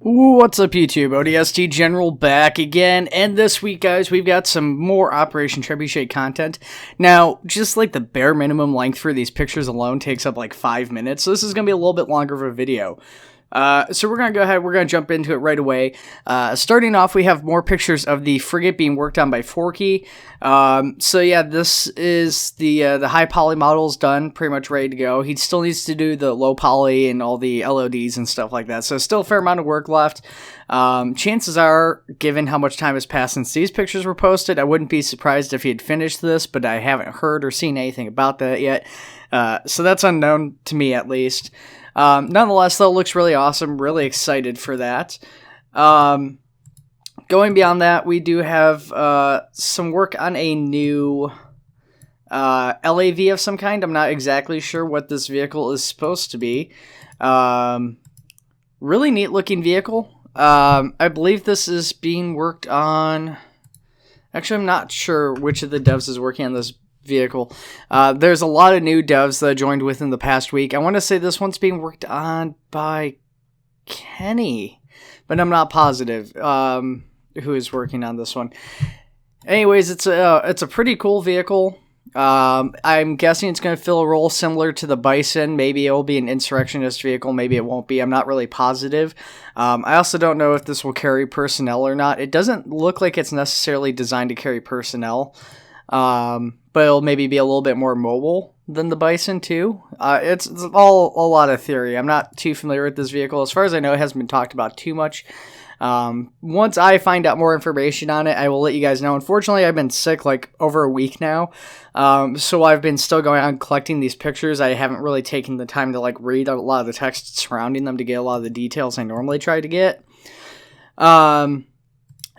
What's up, YouTube? ODST General back again, and this week, guys, we've got some more Operation Trebuchet content. Now, just like the bare minimum length for these pictures alone takes up like 5 minutes, so this is going to be a little bit longer of a video. So we're going to go ahead, we're going to jump into it right away. Starting off, we have more pictures of the frigate being worked on by Forky. So yeah, this is the high poly models done, pretty much ready to go. He still needs to do the low poly and all the LODs and stuff like that, so still a fair amount of work left. Chances are, given how much time has passed since these pictures were posted, I wouldn't be surprised if he had finished this, but I haven't heard or seen anything about that yet. So that's unknown to me, at least. Nonetheless, though, it looks really awesome. Really excited for that. Going beyond that, we do have some work on a new LAV of some kind. I'm not exactly sure what this vehicle is supposed to be. Really neat looking vehicle. I believe this is being worked on... Actually, I'm not sure which of the devs is working on this vehicle. There's a lot of new devs that joined within the past week. I want to say this one's being worked on by Kenny, but I'm not positive who is working on this one. Anyways, it's a pretty cool vehicle. I'm guessing it's going to fill a role similar to the Bison. Maybe it will be an insurrectionist vehicle. Maybe it won't be. I'm not really positive. I also don't know if this will carry personnel or not. It doesn't look like it's necessarily designed to carry personnel. But it'll maybe be a little bit more mobile than the Bison too. It's all a lot of theory. I'm not too familiar with this vehicle. As far as I know, it hasn't been talked about too much. Once I find out more information on it, I will let you guys know. Unfortunately, I've been sick like over a week now. So I've been still going on collecting these pictures. I haven't really taken the time to like read a lot of the text surrounding them to get a lot of the details I normally try to get.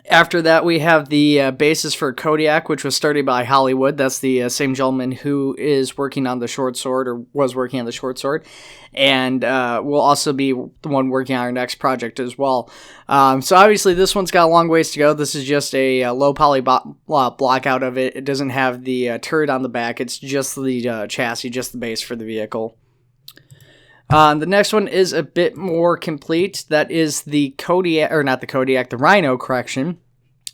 After that, we have the basis for Kodiak, which was started by Hollywood. That's the same gentleman who is working on the short sword, or was working on the short sword, and will also be the one working on our next project as well. So obviously, this one's got a long ways to go. This is just a low poly block out of it. It doesn't have the turret on the back. It's just the chassis, just the base for the vehicle. The next one is a bit more complete. That is the Kodiak, or not the Kodiak, the Rhino, correction,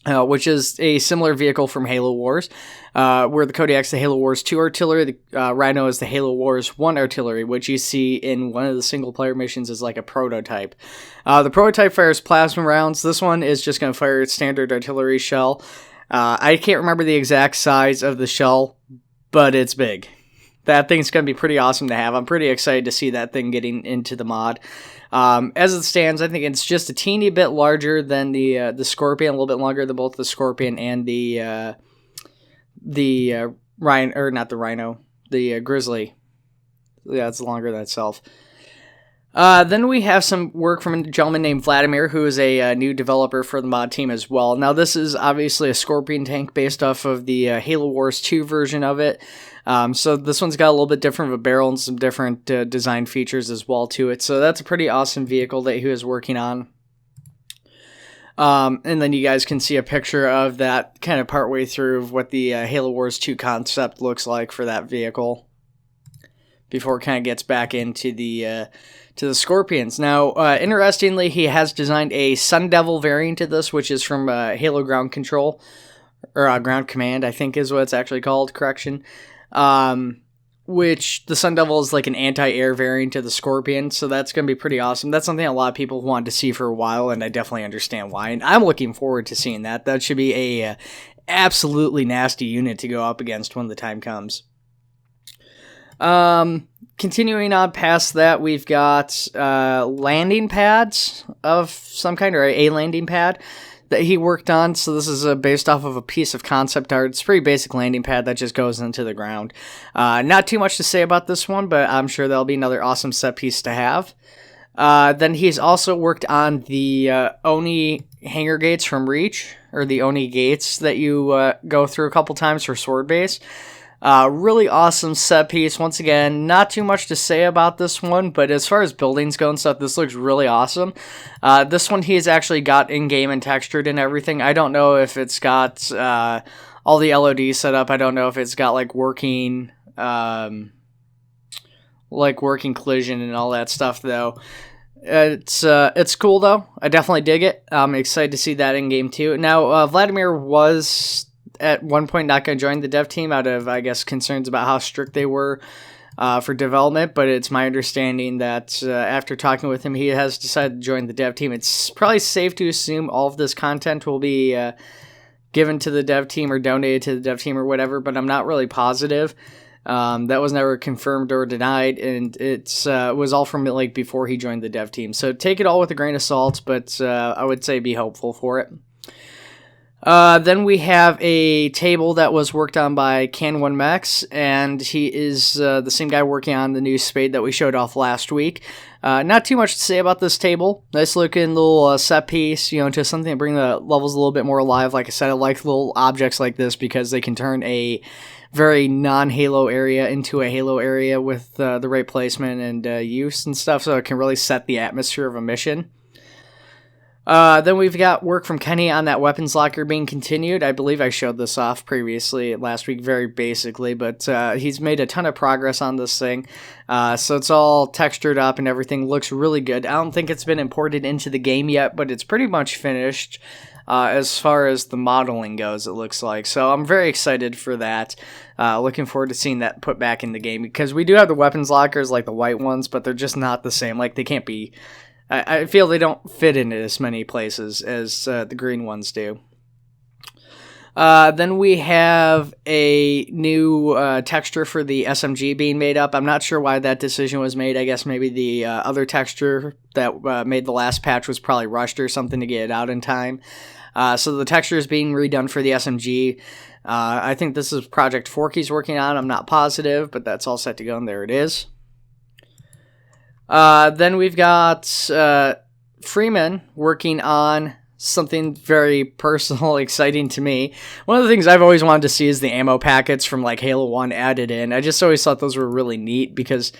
which is a similar vehicle from Halo Wars, where the Kodiak's the Halo Wars 2 artillery, the Rhino is the Halo Wars 1 artillery, which you see in one of the single-player missions as like a prototype. The prototype fires plasma rounds. This one is just going to fire its standard artillery shell. I can't remember the exact size of the shell, but it's big. That thing's going to be pretty awesome to have. I'm pretty excited to see that thing getting into the mod. As it stands, I think it's just a teeny bit larger than the Scorpion, a little bit longer than both the Scorpion and the Rhino, or not the Rhino, the Grizzly. Yeah, it's longer than itself. Then we have some work from a gentleman named Vladimir, who is a new developer for the mod team as well. Now, this is obviously a Scorpion tank based off of the Halo Wars 2 version of it. So this one's got a little bit different of a barrel and some different design features as well to it. So that's a pretty awesome vehicle that he was working on. And then you guys can see a picture of that kind of partway through of what the Halo Wars 2 concept looks like for that vehicle before it kind of gets back into the Scorpions. Now, interestingly, he has designed a Sun Devil variant of this, which is from Halo Ground Control, or Ground Command, I think is what it's actually called, correction. Which the Sun Devil is like an anti-air variant of the Scorpion, so that's going to be pretty awesome. That's something a lot of people wanted to see for a while, and I definitely understand why, and I'm looking forward to seeing that. That should be a absolutely nasty unit to go up against when the time comes. Continuing on past that, we've got landing pads of some kind, or a landing pad that he worked on. So this is based off of a piece of concept art. It's a pretty basic landing pad that just goes into the ground. Not too much to say about this one, but I'm sure that'll be another awesome set piece to have. Then he's also worked on the Oni hangar gates from Reach, or the Oni gates that you go through a couple times for Sword Base. Really awesome set piece. Once again, not too much to say about this one, but as far as buildings go and stuff, this looks really awesome. This one he's actually got in-game and textured and everything. I don't know if it's got all the LODs set up. I don't know if it's got like working collision and all that stuff though. It's cool though. I definitely dig it. I'm excited to see that in game too. Now, Vladimir was at one point not going to join the dev team out of, I guess, concerns about how strict they were for development, but it's my understanding that after talking with him, he has decided to join the dev team. It's probably safe to assume all of this content will be given to the dev team or donated to the dev team or whatever, but I'm not really positive. That was never confirmed or denied, and it was all from like before he joined the dev team. So take it all with a grain of salt, but I would say be hopeful for it. Then we have a table that was worked on by Can1Mex, and he is the same guy working on the new spade that we showed off last week. Not too much to say about this table. Nice looking little set piece, just something to bring the levels a little bit more alive. Like I said, I like little objects like this because they can turn a very non-Halo area into a Halo area with the right placement and use and stuff, so it can really set the atmosphere of a mission. Then we've got work from Kenny on that weapons locker being continued. I believe I showed this off previously last week very basically, but he's made a ton of progress on this thing. So it's all textured up and everything looks really good. I don't think it's been imported into the game yet, but it's pretty much finished as far as the modeling goes, it looks like. So I'm very excited for that. Looking forward to seeing that put back in the game, because we do have the weapons lockers like the white ones, but they're just not the same. Like they can't be... I feel they don't fit into as many places as the green ones do. Then we have a new texture for the SMG being made up. I'm not sure why that decision was made. I guess maybe the other texture that made the last patch was probably rushed or something to get it out in time. So the texture is being redone for the SMG. I think this is Project Forky's working on. I'm not positive, but that's all set to go, and there it is. Then we've got Freeman working on something very personal, exciting to me. One of the things I've always wanted to see is the ammo packets from like Halo 1 added in. I just always thought those were really neat because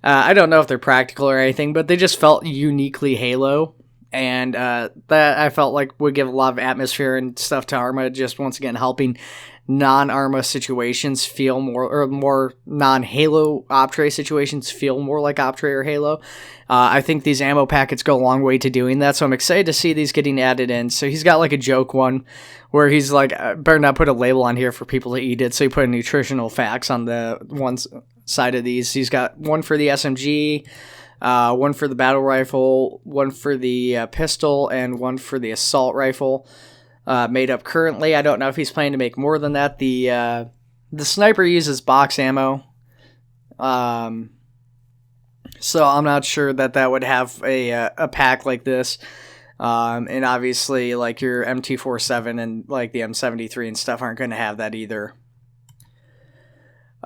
I don't know if they're practical or anything, but they just felt uniquely Halo. And that I felt like would give a lot of atmosphere and stuff to Arma, just once again helping non-Arma situations feel more non-Halo Optray situations feel more like Optray or Halo. I think these ammo packets go a long way to doing that, so I'm excited to see these getting added in. So he's got like a joke one where he's like, better not put a label on here for people to eat it, so he put nutritional facts on the one side of these. He's got one for the SMG, one for the battle rifle, one for the pistol, and one for the assault rifle. Made up currently. I don't know if he's planning to make more than that. The sniper uses box ammo, so I'm not sure that would have a pack like this. And obviously, like your M247 and like the M73 and stuff aren't going to have that either.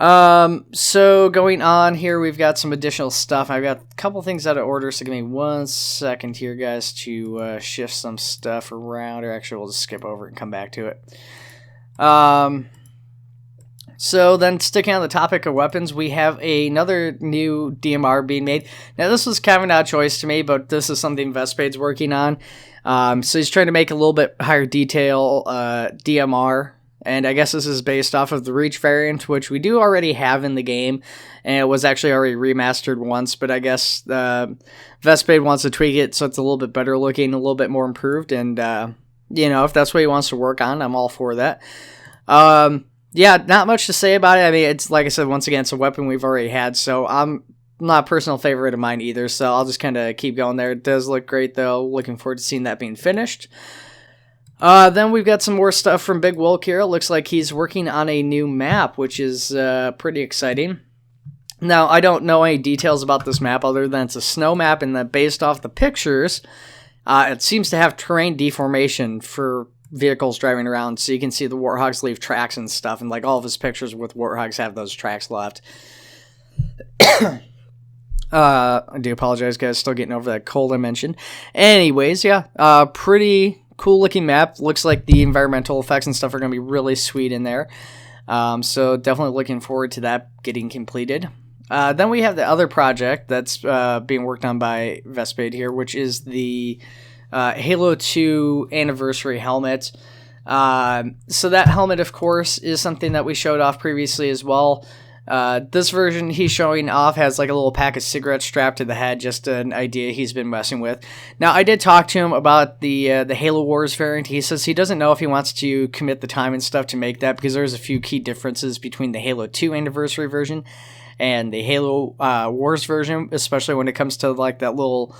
So going on here, we've got some additional stuff. I've got a couple things out of order, so give me 1 second here, guys, to shift some stuff around, or actually we'll just skip over it and come back to it. So then, sticking on the topic of weapons, we have another new DMR being made. Now, this was kind of an odd choice to me, but this is something Vespade's working on. So he's trying to make a little bit higher detail DMR. And I guess this is based off of the Reach variant, which we do already have in the game, and it was actually already remastered once, but I guess Vespade wants to tweak it so it's a little bit better looking, a little bit more improved, and, if that's what he wants to work on, I'm all for that. Yeah, not much to say about it. I mean, it's, like I said, once again, it's a weapon we've already had, so I'm not a personal favorite of mine either, so I'll just kind of keep going there. It does look great, though. Looking forward to seeing that being finished. Then we've got some more stuff from Big Wilk here. It looks like he's working on a new map, which is pretty exciting. Now, I don't know any details about this map other than it's a snow map, and that based off the pictures, it seems to have terrain deformation for vehicles driving around, so you can see the Warthogs leave tracks and stuff, and like all of his pictures with Warthogs have those tracks left. I do apologize, guys. Still getting over that cold I mentioned. Anyways, yeah, pretty cool looking map. Looks like the environmental effects and stuff are going to be really sweet in there. So definitely looking forward to that getting completed. Then we have the other project that's being worked on by Vespade here, which is the Halo 2 anniversary helmet. So that helmet, of course, is something that we showed off previously as well. This version he's showing off has like a little pack of cigarettes strapped to the head, just an idea he's been messing with. Now, I did talk to him about the Halo Wars variant. He says he doesn't know if he wants to commit the time and stuff to make that, because there's a few key differences between the Halo 2 Anniversary version and the Halo Wars version, especially when it comes to like that little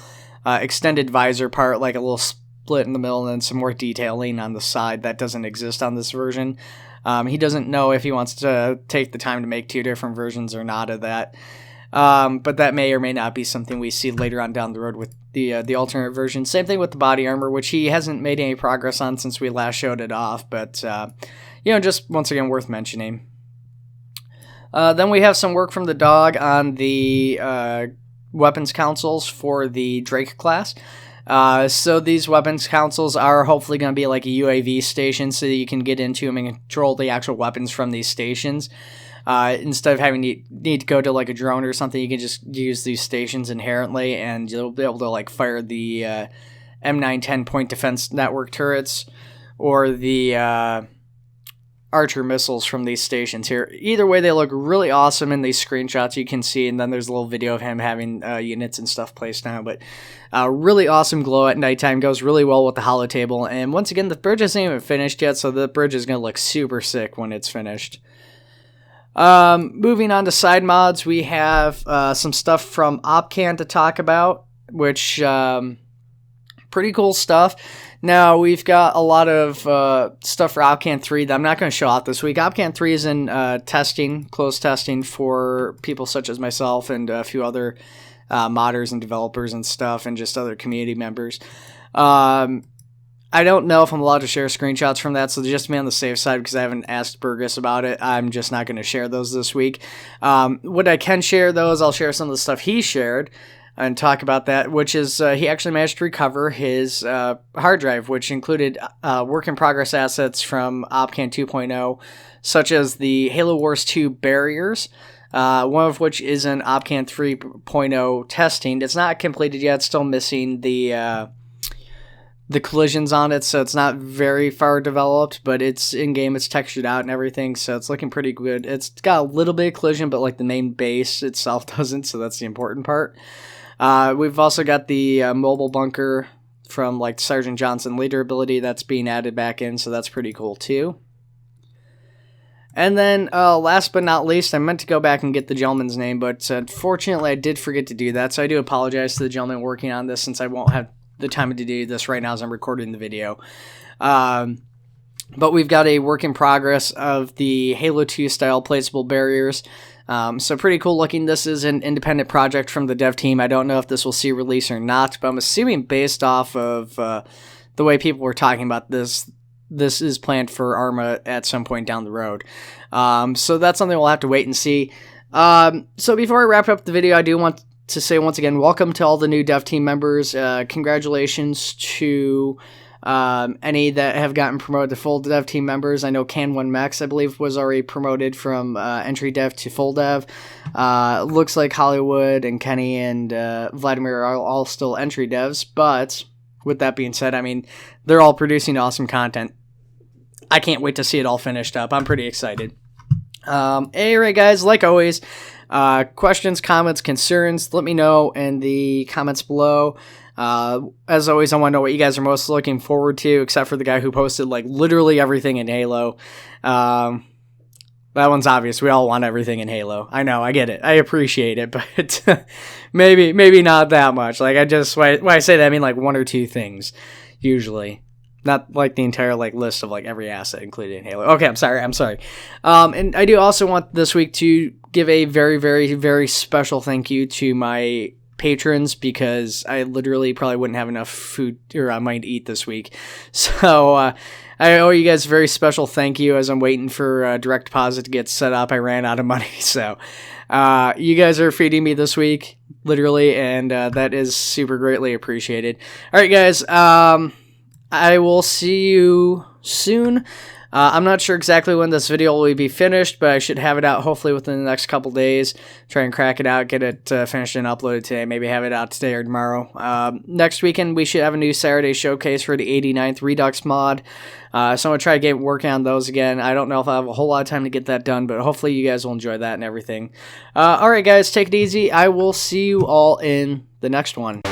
extended visor part, like a little split in the middle and then some more detailing on the side that doesn't exist on this version. He doesn't know if he wants to take the time to make two different versions or not of that. But that may or may not be something we see later on down the road with the alternate version. Same thing with the body armor, which he hasn't made any progress on since we last showed it off. But, just once again worth mentioning. Then we have some work from the dog on the weapons consoles for the Drake class. So these weapons consoles are hopefully going to be like a UAV station, so that you can get into them and control the actual weapons from these stations. Instead of having to need to go to like a drone or something, you can just use these stations inherently, and you'll be able to like fire the M910 point defense network turrets or the Archer missiles from these stations here. Either way, they look really awesome in these screenshots you can see, and then there's a little video of him having units and stuff placed down. But really awesome glow at nighttime, goes really well with the holo table. And once again, the bridge isn't even finished yet, so the bridge is going to look super sick when it's finished. Moving on to side mods, we have some stuff from Opcan to talk about, which pretty cool stuff. Now, we've got a lot of stuff for Opcan 3 that I'm not going to show off this week. Opcan 3 is in testing, closed testing for people such as myself and a few other modders and developers and stuff, and just other community members. I don't know if I'm allowed to share screenshots from that, so just to be on the safe side, because I haven't asked Burgess about it, I'm just not going to share those this week. What I can share, though, is I'll share some of the stuff he shared and talk about that, which is he actually managed to recover his hard drive, which included work-in-progress assets from Opcan 2.0, such as the Halo Wars 2 barriers, one of which is in Opcan 3.0 testing. It's not completed yet, it's still missing the collisions on it, so it's not very far developed, but it's in-game, it's textured out and everything, so it's looking pretty good. It's got a little bit of collision, but like the main base itself doesn't, so that's the important part. We've also got the mobile bunker from like Sergeant Johnson leader ability that's being added back in, so that's pretty cool too. And then last but not least, I meant to go back and get the gentleman's name, but unfortunately I did forget to do that, so I do apologize to the gentleman working on this, since I won't have the time to do this right now as I'm recording the video. But we've got a work in progress of the Halo 2 style placeable barriers. So pretty cool looking. This is an independent project from the dev team. I don't know if this will see release or not, but I'm assuming based off of the way people were talking about this is planned for Arma at some point down the road. So that's something we'll have to wait and see. So before I wrap up the video, I do want to say once again, welcome to all the new dev team members. Congratulations to any that have gotten promoted to full dev team members. I know Can1Max, I believe, was already promoted from entry dev to full dev. Looks like Hollywood and Kenny and Vladimir are all still entry devs, but with that being said, I mean, they're all producing awesome content. I can't wait to see it all finished up. I'm pretty excited. Alright guys, like always, questions, comments, concerns, let me know in the comments below. As always, I want to know what you guys are most looking forward to, except for the guy who posted like literally everything in Halo. That one's obvious. We all want everything in Halo. I know, I get it. I appreciate it, but maybe not that much. Like when I say that, I mean like one or two things, usually. Not like the entire like list of like every asset included in Halo. Okay, I'm sorry. And I do also want this week to give a very, very, very special thank you to my patrons, because I literally probably wouldn't have enough food or money to eat this week. So I owe you guys a very special thank you as I'm waiting for direct deposit to get set up. I ran out of money, so you guys are feeding me this week, literally, and that is super greatly appreciated. All right, guys. I will see you soon. I'm not sure exactly when this video will be finished, but I should have it out hopefully within the next couple days. Try and crack it out, get it finished and uploaded today. Maybe have it out today or tomorrow. Next weekend, we should have a new Saturday showcase for the 89th Redux mod. So I'm going to try to get working on those again. I don't know if I have a whole lot of time to get that done, but hopefully you guys will enjoy that and everything. Alright guys, take it easy. I will see you all in the next one.